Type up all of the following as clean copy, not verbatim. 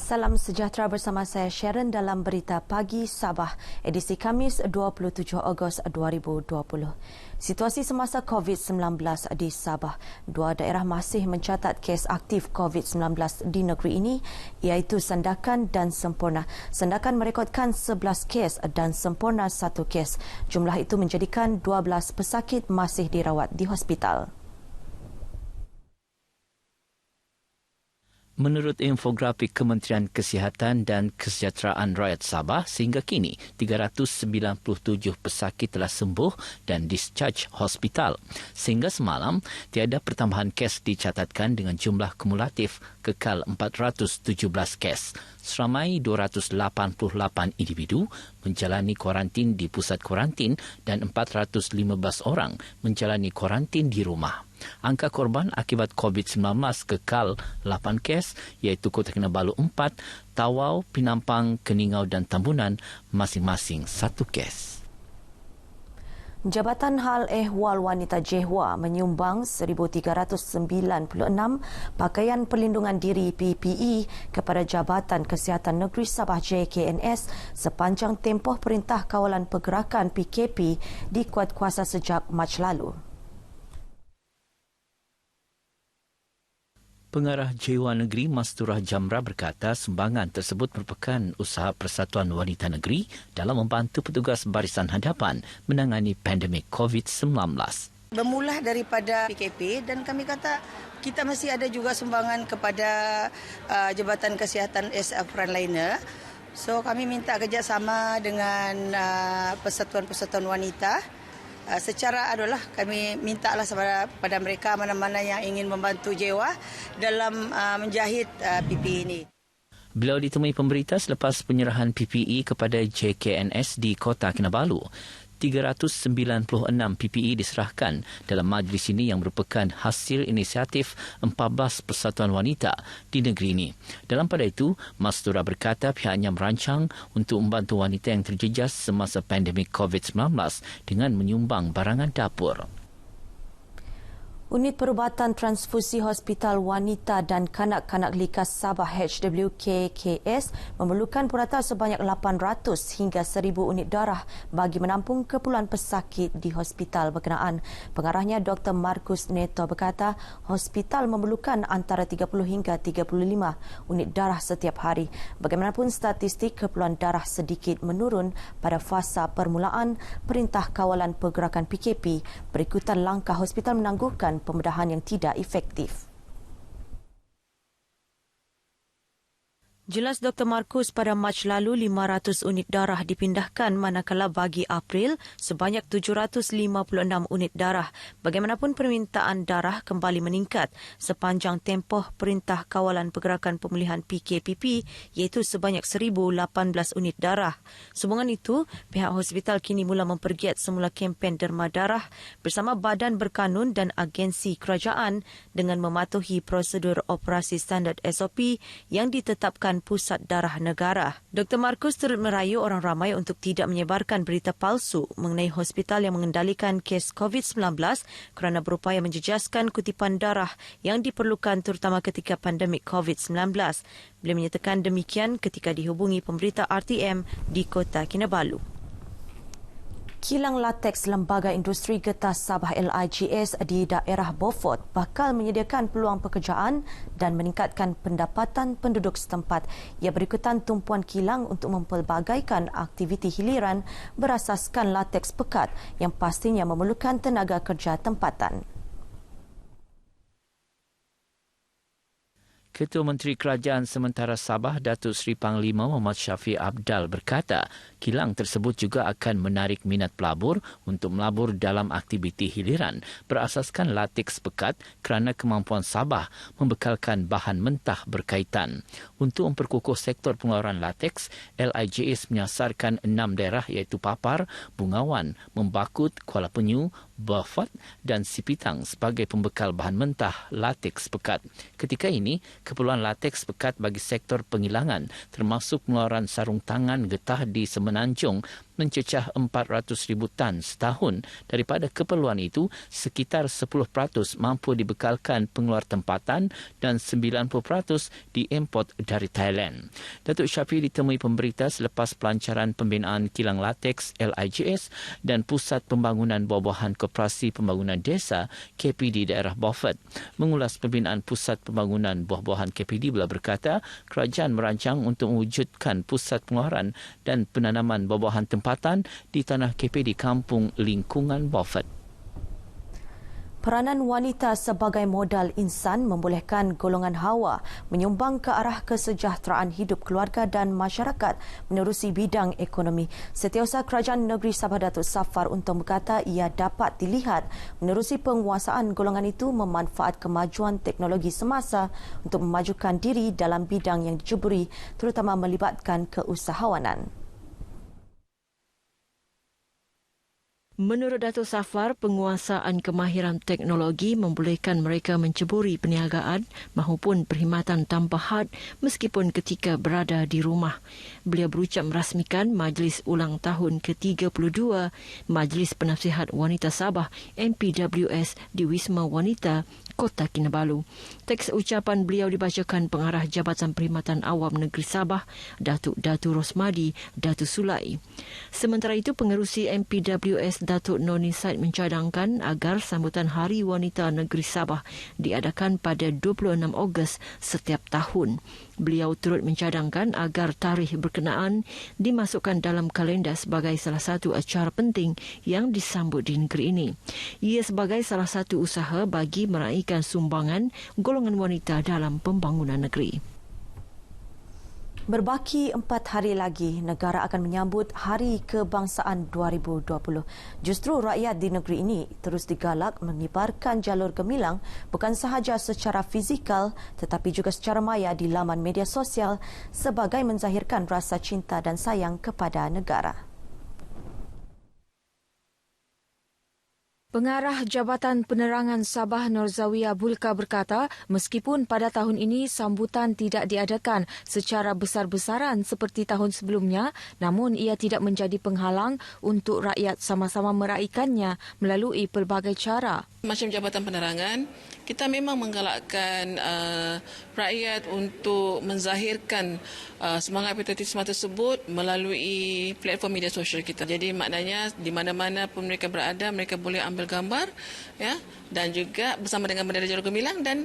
Salam sejahtera bersama saya Sharon dalam Berita Pagi Sabah, edisi Khamis 27 Ogos 2020. Situasi semasa COVID-19 di Sabah. Dua daerah masih mencatat kes aktif COVID-19 di negeri ini, iaitu Sandakan dan Semporna. Sandakan merekodkan 11 kes dan Semporna 1 kes. Jumlah itu menjadikan 12 pesakit masih dirawat di hospital. Menurut infografik Kementerian Kesihatan dan Kesejahteraan Rakyat Sabah, sehingga kini 397 pesakit telah sembuh dan discharge hospital. Sehingga semalam, tiada pertambahan kes dicatatkan dengan jumlah kumulatif kekal 417 kes. Seramai 288 individu menjalani kuarantin di pusat kuarantin dan 415 orang menjalani kuarantin di rumah. Angka korban akibat COVID-19 kekal 8 kes, iaitu Kota Kinabalu 4, Tawau, Pinampang, Keningau dan Tambunan masing-masing 1 kes. Jabatan Hal Ehwal Wanita JEHWA menyumbang 1,396 pakaian perlindungan diri PPE kepada Jabatan Kesihatan Negeri Sabah JKNS sepanjang tempoh Perintah Kawalan Pergerakan PKP dikuatkuasa sejak Mac lalu. Pengarah JEHWA Negeri Masturah Jamra berkata sumbangan tersebut merupakan usaha Persatuan Wanita Negeri dalam membantu petugas barisan hadapan menangani pandemik COVID-19. Bermula daripada PKP dan kami kata kita masih ada juga sumbangan kepada Jabatan Kesihatan as a frontliner. So kami minta kerjasama dengan Persatuan-Persatuan Wanita. Secara adalah kami mintalah kepada mereka mana-mana yang ingin membantu JEHWA dalam menjahit PPE ini. Beliau ditemui pemberita selepas penyerahan PPE kepada JKNS di Kota Kinabalu. 396 PPE diserahkan dalam majlis ini yang merupakan hasil inisiatif 14 persatuan wanita di negeri ini. Dalam pada itu, Mastura berkata pihaknya merancang untuk membantu wanita yang terjejas semasa pandemik COVID-19 dengan menyumbang barangan dapur. Unit Perubatan Transfusi Hospital Wanita dan Kanak-Kanak Likas Sabah HWKKS memerlukan purata sebanyak 800 hingga 1,000 unit darah bagi menampung keperluan pesakit di hospital berkenaan. Pengarahnya Dr. Markus Neto berkata hospital memerlukan antara 30 hingga 35 unit darah setiap hari. Bagaimanapun statistik keperluan darah sedikit menurun pada fasa permulaan Perintah Kawalan Pergerakan PKP berikutan langkah hospital menangguhkan pembedahan yang tidak efektif. Jelas Dr. Markus pada Mac lalu 500 unit darah dipindahkan manakala bagi April sebanyak 756 unit darah. Bagaimanapun permintaan darah kembali meningkat sepanjang tempoh Perintah Kawalan Pergerakan Pemulihan PKPP iaitu sebanyak 1,018 unit darah. Sambungan itu, pihak hospital kini mula mempergiat semula kempen derma darah bersama badan berkanun dan agensi kerajaan dengan mematuhi prosedur operasi standard SOP yang ditetapkan Pusat Darah Negara. Dr. Markus turut merayu orang ramai untuk tidak menyebarkan berita palsu mengenai hospital yang mengendalikan kes COVID-19 kerana berupaya menjejaskan kutipan darah yang diperlukan terutama ketika pandemik COVID-19. Beliau menyatakan demikian ketika dihubungi pemberita RTM di Kota Kinabalu. Kilang Lateks Lembaga Industri Getah Sabah LIGS di daerah Beaufort bakal menyediakan peluang pekerjaan dan meningkatkan pendapatan penduduk setempat. Ia berikutan tumpuan kilang untuk mempelbagaikan aktiviti hiliran berasaskan lateks pekat yang pastinya memerlukan tenaga kerja tempatan. Ketua Menteri Kerajaan Sementara Sabah, Datuk Seri Panglima Muhammad Syafiq Abdal berkata, kilang tersebut juga akan menarik minat pelabur untuk melabur dalam aktiviti hiliran berasaskan lateks pekat kerana kemampuan Sabah membekalkan bahan mentah berkaitan. Untuk memperkukuh sektor pengeluaran lateks, LIGS menyasarkan 6 daerah iaitu Papar, Bungawan, Membakut, Kuala Penyu, Beaufort dan Sipitang sebagai pembekal bahan mentah lateks pekat. Ketika ini, keperluan lateks pekat bagi sektor pengilangan termasuk pengeluaran sarung tangan getah di Semenanjung mencecah 400,000 tan setahun. Daripada keperluan itu, sekitar 10% mampu dibekalkan pengeluar tempatan dan 90% diimport dari Thailand. Datuk Shafie ditemui pemberita selepas pelancaran pembinaan kilang lateks LIGS dan Pusat Pembangunan Buah-buahan Koperasi Pembangunan Desa KPD daerah Beaufort. Mengulas pembinaan Pusat Pembangunan Buah-buahan KPD, beliau berkata kerajaan merancang untuk mewujudkan pusat pengeluaran dan penanaman buah-buahan tempatan di tanah KPD Kampung Lingkungan Beaufort. Peranan wanita sebagai modal insan membolehkan golongan Hawa menyumbang ke arah kesejahteraan hidup keluarga dan masyarakat menerusi bidang ekonomi. Setiausaha Kerajaan Negeri Sabah Datuk Safar Untung berkata ia dapat dilihat menerusi penguasaan golongan itu memanfaat kemajuan teknologi semasa untuk memajukan diri dalam bidang yang dicuburi, terutama melibatkan keusahawanan. Menurut Datuk Safar, penguasaan kemahiran teknologi membolehkan mereka menceburi perniagaan mahupun perkhidmatan tanpa had meskipun ketika berada di rumah. Beliau berucap merasmikan Majlis Ulang Tahun ke-32 Majlis Penasihat Wanita Sabah MPWS di Wisma Wanita, Kota Kinabalu. Teks ucapan beliau dibacakan Pengarah Jabatan Perkhidmatan Awam Negeri Sabah, Datuk Datu Rosmadi Datu Sulai. Sementara itu, pengerusi MPWS Datuk Noni Said mencadangkan agar sambutan Hari Wanita Negeri Sabah diadakan pada 26 Ogos setiap tahun. Beliau turut mencadangkan agar tarikh berkenaan dimasukkan dalam kalender sebagai salah satu acara penting yang disambut di negeri ini. Ia sebagai salah satu usaha bagi meraihkan sumbangan golongan wanita dalam pembangunan negeri. Berbaki 4 hari lagi, negara akan menyambut Hari Kebangsaan 2020. Justru rakyat di negeri ini terus digalak mengibarkan jalur gemilang bukan sahaja secara fizikal tetapi juga secara maya di laman media sosial sebagai menzahirkan rasa cinta dan sayang kepada negara. Pengarah Jabatan Penerangan Sabah Norzawiyah Bulka berkata, meskipun pada tahun ini sambutan tidak diadakan secara besar-besaran seperti tahun sebelumnya, namun ia tidak menjadi penghalang untuk rakyat sama-sama meraihkannya melalui pelbagai cara. Macam Jabatan Penerangan, kita memang menggalakkan rakyat untuk menzahirkan semangat patriotisme tersebut melalui platform media sosial kita. Jadi maknanya di mana-mana pun mereka berada, mereka boleh ambil gambar, ya, dan juga bersama dengan bendera jalur gemilang, dan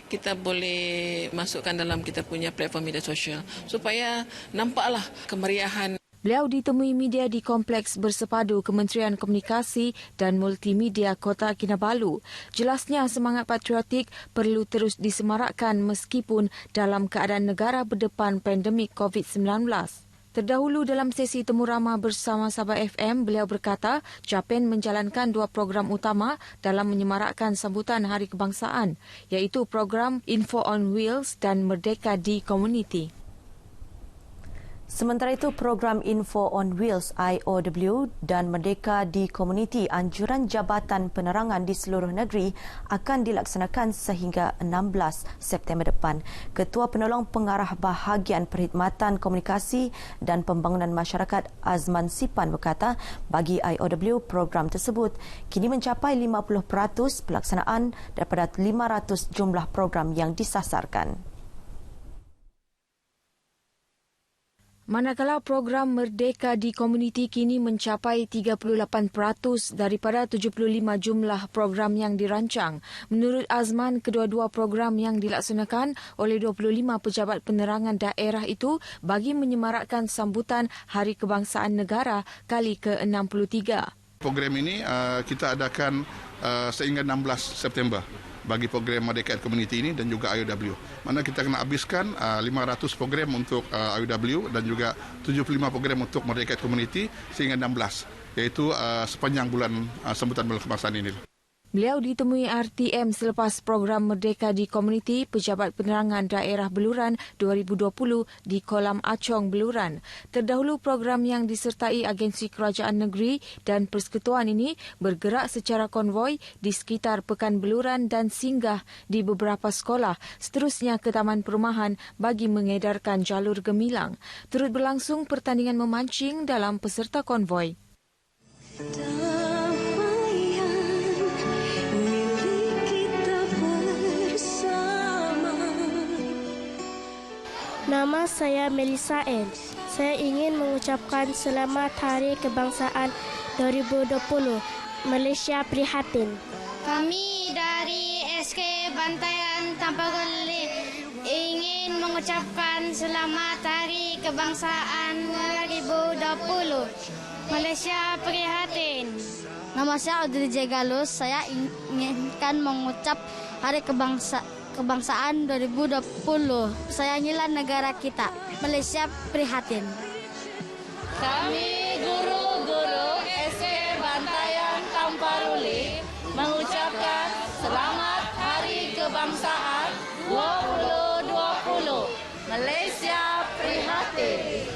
kita boleh masukkan dalam kita punya platform media sosial supaya nampaklah kemeriahan. Beliau ditemui media di Kompleks Bersepadu Kementerian Komunikasi dan Multimedia Kota Kinabalu. Jelasnya semangat patriotik perlu terus disemarakkan meskipun dalam keadaan negara berdepan pandemik COVID-19. Terdahulu dalam sesi temu ramah bersama Sabah FM, beliau berkata JAPEN menjalankan 2 program utama dalam menyemarakkan sambutan Hari Kebangsaan, iaitu program Info on Wheels dan Merdeka di Community. Sementara itu, program Info on Wheels IOW dan Merdeka di Komuniti anjuran Jabatan Penerangan di seluruh negeri akan dilaksanakan sehingga 16 September depan. Ketua Penolong Pengarah Bahagian Perkhidmatan Komunikasi dan Pembangunan Masyarakat Azman Sipan berkata, bagi IOW, program tersebut kini mencapai 50% pelaksanaan daripada 500 jumlah program yang disasarkan. Manakala program Merdeka di Komuniti kini mencapai 38% daripada 75 jumlah program yang dirancang. Menurut Azman, kedua-dua program yang dilaksanakan oleh 25 pejabat penerangan daerah itu bagi menyemarakkan sambutan Hari Kebangsaan Negara kali ke-63. Program ini kita adakan sehingga 16 September. Bagi program Merdeka Community ini dan juga IOW. Mana kita kena habiskan 500 program untuk IOW dan juga 75 program untuk Merdeka Community sehingga 16, iaitu sepanjang bulan sambutan bulan kebangsaan ini. Beliau ditemui RTM selepas program Merdeka di Komuniti Pejabat Penerangan Daerah Beluran 2020 di Kolam Acong, Beluran. Terdahulu program yang disertai agensi kerajaan negeri dan persekutuan ini bergerak secara konvoi di sekitar Pekan Beluran dan singgah di beberapa sekolah, seterusnya ke Taman Perumahan bagi mengedarkan jalur gemilang. Turut berlangsung pertandingan memancing dalam peserta konvoi. Nama saya Melissa N. Saya ingin mengucapkan Selamat Hari Kebangsaan 2020. Malaysia prihatin. Kami dari SK Bantaian Tampaguli ingin mengucapkan Selamat Hari Kebangsaan 2020. Malaysia prihatin. Nama saya Audrey J. Galus. Saya inginkan mengucap Hari Kebangsaan 2020. Sayangilah negara kita. Malaysia prihatin. Kami guru-guru SK Bantaian Tamparuli mengucapkan Selamat Hari Kebangsaan 2020. Malaysia prihatin.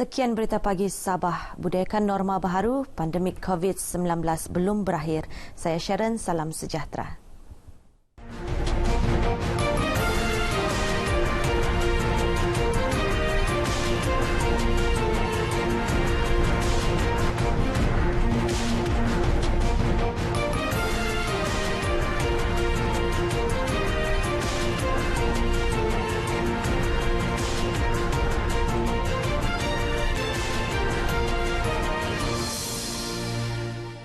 Sekian berita pagi Sabah. Budayakan norma baharu, pandemik COVID-19 belum berakhir. Saya Sharon, salam sejahtera.